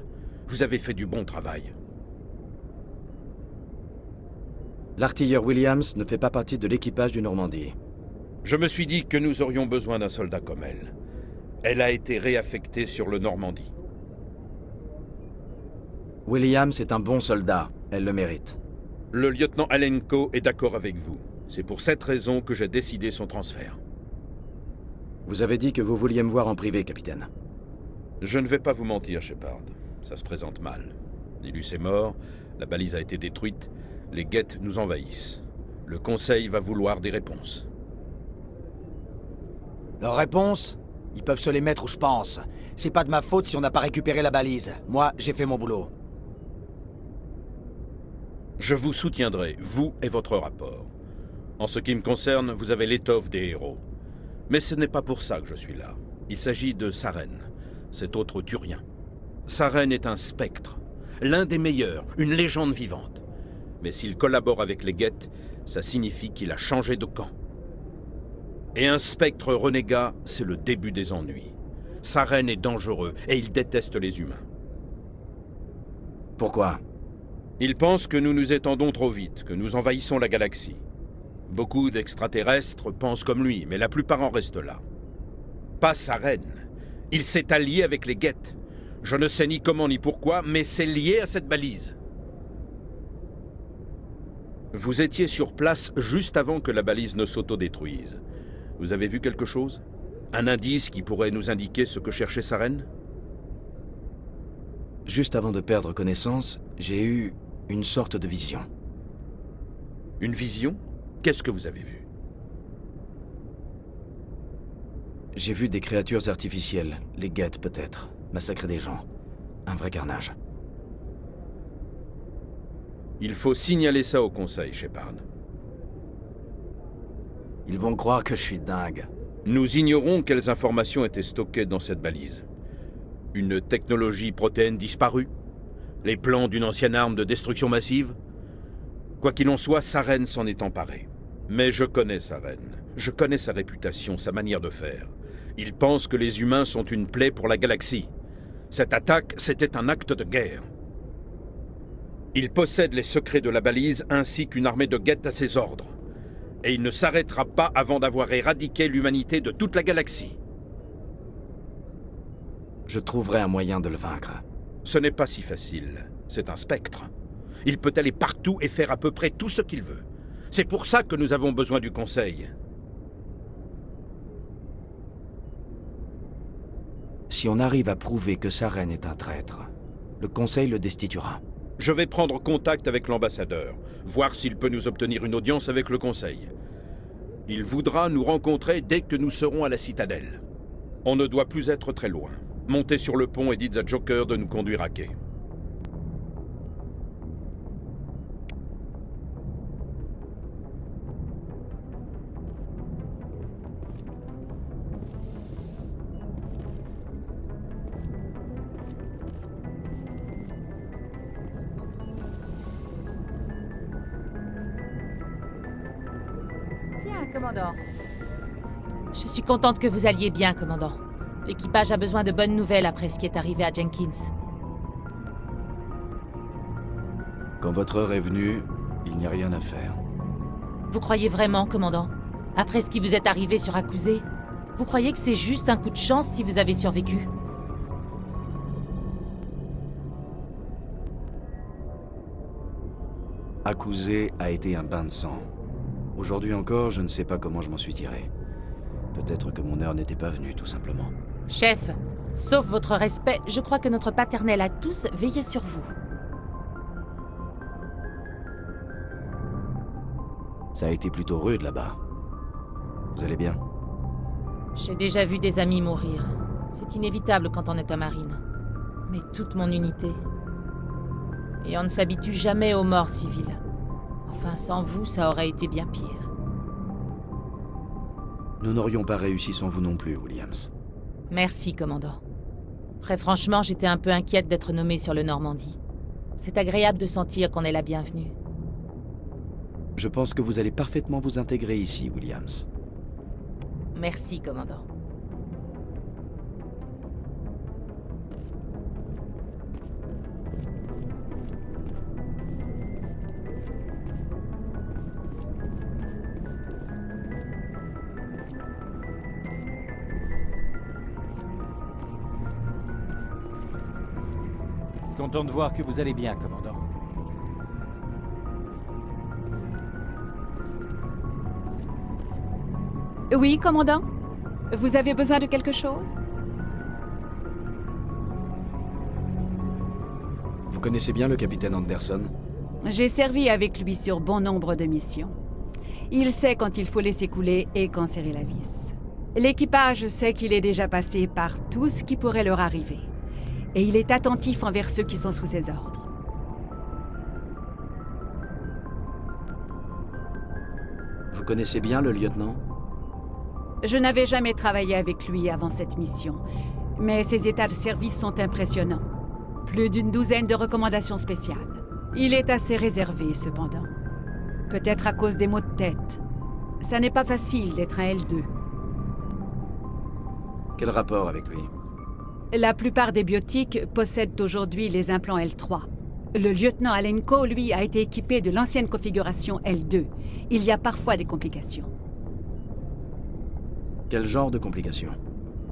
Vous avez fait du bon travail. L'artilleur Williams ne fait pas partie de l'équipage du Normandie. Je me suis dit que nous aurions besoin d'un soldat comme elle. Elle a été réaffectée sur le Normandie. Williams est un bon soldat. Elle le mérite. Le lieutenant Alenko est d'accord avec vous. C'est pour cette raison que j'ai décidé son transfert. Vous avez dit que vous vouliez me voir en privé, capitaine. Je ne vais pas vous mentir, Shepard. Ça se présente mal. Nilus est mort, la balise a été détruite, les Geth nous envahissent. Le Conseil va vouloir des réponses. Leurs réponses? Ils peuvent se les mettre où je pense. C'est pas de ma faute si on n'a pas récupéré la balise. Moi, j'ai fait mon boulot. Je vous soutiendrai, vous et votre rapport. En ce qui me concerne, vous avez l'étoffe des héros. Mais ce n'est pas pour ça que je suis là. Il s'agit de Saren, cet autre Turien. Saren est un spectre, l'un des meilleurs, une légende vivante. Mais s'il collabore avec les Geth, ça signifie qu'il a changé de camp. Et un spectre renégat, c'est le début des ennuis. Saren est dangereux et il déteste les humains. Pourquoi? Il pense que nous nous étendons trop vite, que nous envahissons la galaxie. Beaucoup d'extraterrestres pensent comme lui, mais la plupart en restent là. Pas Saren. Il s'est allié avec les Geth. Je ne sais ni comment ni pourquoi, mais c'est lié à cette balise. Vous étiez sur place juste avant que la balise ne s'autodétruise. Vous avez vu quelque chose? Un indice qui pourrait nous indiquer ce que cherchait Saren? Juste avant de perdre connaissance, j'ai eu une sorte de vision. Une vision? Qu'est-ce que vous avez vu? J'ai vu des créatures artificielles, les Geth peut-être, massacrer des gens. Un vrai carnage. Il faut signaler ça au Conseil, Shepard. Ils vont croire que je suis dingue. Nous ignorons quelles informations étaient stockées dans cette balise. Une technologie protéine disparue? Les plans d'une ancienne arme de destruction massive? Quoi qu'il en soit, Saren s'en est emparé. Mais je connais Saren. Je connais sa réputation, sa manière de faire. Il pense que les humains sont une plaie pour la galaxie. Cette attaque, c'était un acte de guerre. Il possède les secrets de la balise ainsi qu'une armée de Geth à ses ordres. Et il ne s'arrêtera pas avant d'avoir éradiqué l'humanité de toute la galaxie. Je trouverai un moyen de le vaincre. Ce n'est pas si facile. C'est un spectre. Il peut aller partout et faire à peu près tout ce qu'il veut. C'est pour ça que nous avons besoin du Conseil. Si on arrive à prouver que Saren est un traître, le Conseil le destituera. Je vais prendre contact avec l'ambassadeur, voir s'il peut nous obtenir une audience avec le Conseil. Il voudra nous rencontrer dès que nous serons à la citadelle. On ne doit plus être très loin. Montez sur le pont et dites à Joker de nous conduire à quai. Tiens, commandant. Je suis contente que vous alliez bien, commandant. L'équipage a besoin de bonnes nouvelles après ce qui est arrivé à Jenkins. Quand votre heure est venue, il n'y a rien à faire. Vous croyez vraiment, commandant? Après ce qui vous est arrivé sur Akuzé, vous croyez que c'est juste un coup de chance si vous avez survécu? Akuzé a été un bain de sang. Aujourd'hui encore, je ne sais pas comment je m'en suis tiré. Peut-être que mon heure n'était pas venue, tout simplement. Chef, sauf votre respect, je crois que notre paternel a tous veillé sur vous. Ça a été plutôt rude là-bas. Vous allez bien? J'ai déjà vu des amis mourir. C'est inévitable quand on est un marine. Mais toute mon unité. Et on ne s'habitue jamais aux morts civiles. Enfin, sans vous, ça aurait été bien pire. Nous n'aurions pas réussi sans vous non plus, Williams. Merci, commandant. Très franchement, j'étais un peu inquiète d'être nommée sur le Normandie. C'est agréable de sentir qu'on est la bienvenue. Je pense que vous allez parfaitement vous intégrer ici, Williams. Merci, commandant. Content de voir que vous allez bien, commandant. Oui, commandant? Vous avez besoin de quelque chose? Vous connaissez bien le capitaine Anderson? J'ai servi avec lui sur bon nombre de missions. Il sait quand il faut laisser couler et quand serrer la vis. L'équipage sait qu'il est déjà passé par tout ce qui pourrait leur arriver. Et il est attentif envers ceux qui sont sous ses ordres. Vous connaissez bien le lieutenant? Je n'avais jamais travaillé avec lui avant cette mission, mais ses états de service sont impressionnants. Plus d'une douzaine de recommandations spéciales. Il est assez réservé, cependant. Peut-être à cause des maux de tête. Ça n'est pas facile d'être un L2. Quel rapport avec lui? La plupart des biotiques possèdent aujourd'hui les implants L3. Le lieutenant Alenko, lui, a été équipé de l'ancienne configuration L2. Il y a parfois des complications. Quel genre de complications?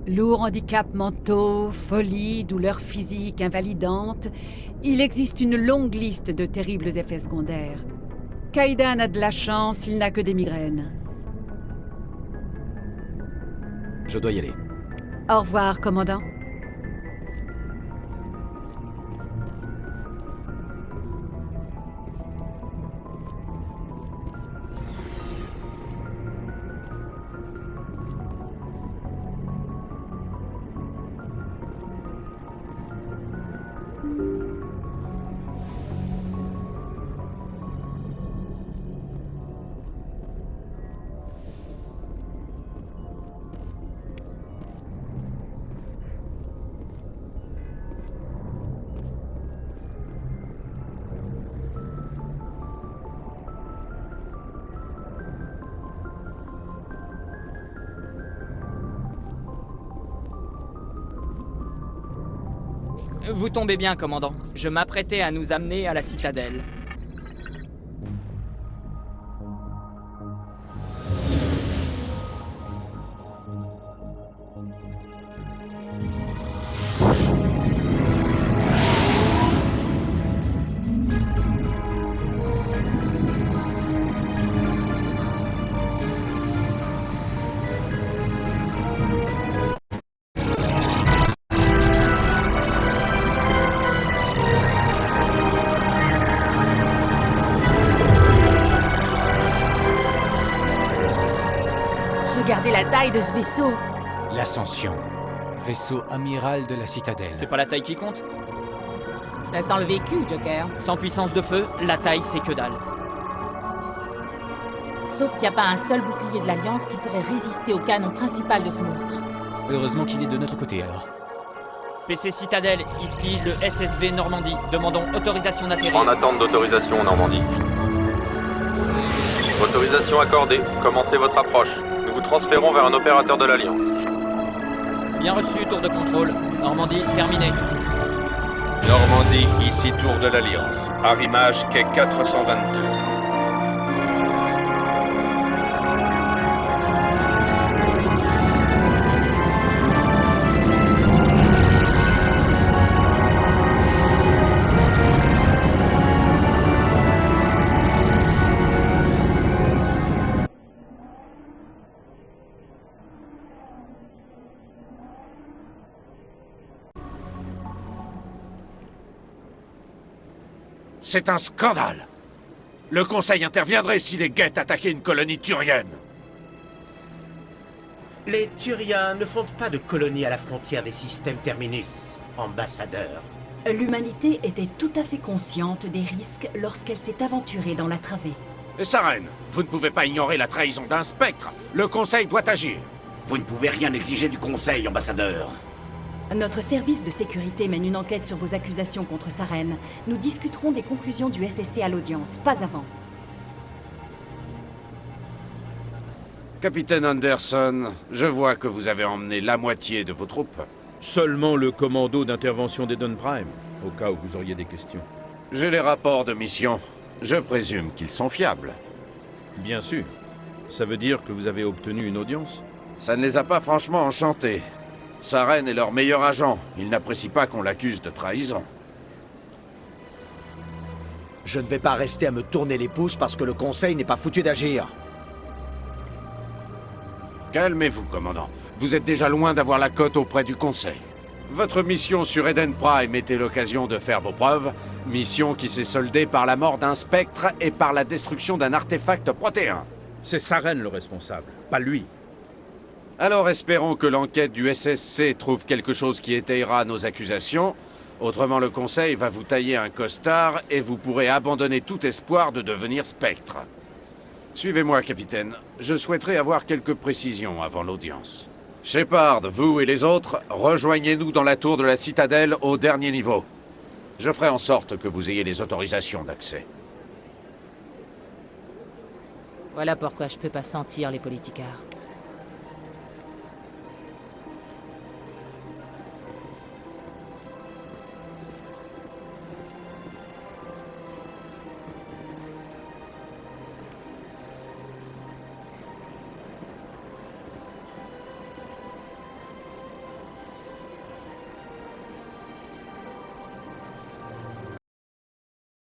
Lourds handicaps mentaux, folie, douleurs physiques invalidantes. Il existe une longue liste de terribles effets secondaires. Kaidan a de la chance, il n'a que des migraines. Je dois y aller. Au revoir, commandant. Vous tombez bien, commandant. Je m'apprêtais à nous amener à la citadelle. Regardez la taille de ce vaisseau. L'Ascension. Vaisseau amiral de la Citadelle. C'est pas la taille qui compte. Ça sent le vécu, Joker. Sans puissance de feu, la taille c'est que dalle. Sauf qu'il n'y a pas un seul bouclier de l'Alliance qui pourrait résister au canon principal de ce monstre. Heureusement qu'il est de notre côté alors. PC Citadelle, ici le SSV Normandie. Demandons autorisation d'atterrir. En attente d'autorisation, Normandie. Autorisation accordée. Commencez votre approche. Nous vous transférons vers un opérateur de l'Alliance. Bien reçu, tour de contrôle. Normandie, terminé. Normandie, ici tour de l'Alliance. Arrimage quai 422. C'est un scandale. Le Conseil interviendrait si les Geth attaquaient une colonie turienne. Les Turiens ne fondent pas de colonie à la frontière des systèmes Terminus, ambassadeur. L'humanité était tout à fait consciente des risques lorsqu'elle s'est aventurée dans la travée. Saren, vous ne pouvez pas ignorer la trahison d'un spectre. Le Conseil doit agir. Vous ne pouvez rien exiger du Conseil, ambassadeur. Notre service de sécurité mène une enquête sur vos accusations contre Saren. Nous discuterons des conclusions du SSC à l'audience, pas avant. Capitaine Anderson, je vois que vous avez emmené la moitié de vos troupes. Seulement le commando d'intervention d'Eden Prime, au cas où vous auriez des questions. J'ai les rapports de mission. Je présume qu'ils sont fiables. Bien sûr. Ça veut dire que vous avez obtenu une audience? Ça ne les a pas franchement enchantés. Saren est leur meilleur agent. Ils n'apprécient pas qu'on l'accuse de trahison. Je ne vais pas rester à me tourner les pouces parce que le Conseil n'est pas foutu d'agir. Calmez-vous, commandant. Vous êtes déjà loin d'avoir la cote auprès du Conseil. Votre mission sur Eden Prime était l'occasion de faire vos preuves. Mission qui s'est soldée par la mort d'un spectre et par la destruction d'un artefact protéin. C'est Saren le responsable, pas lui. Alors espérons que l'enquête du SSC trouve quelque chose qui étayera nos accusations. Autrement, le Conseil va vous tailler un costard et vous pourrez abandonner tout espoir de devenir spectre. Suivez-moi, capitaine. Je souhaiterais avoir quelques précisions avant l'audience. Shepard, vous et les autres, rejoignez-nous dans la tour de la Citadelle au dernier niveau. Je ferai en sorte que vous ayez les autorisations d'accès. Voilà pourquoi je peux pas sentir les politicards.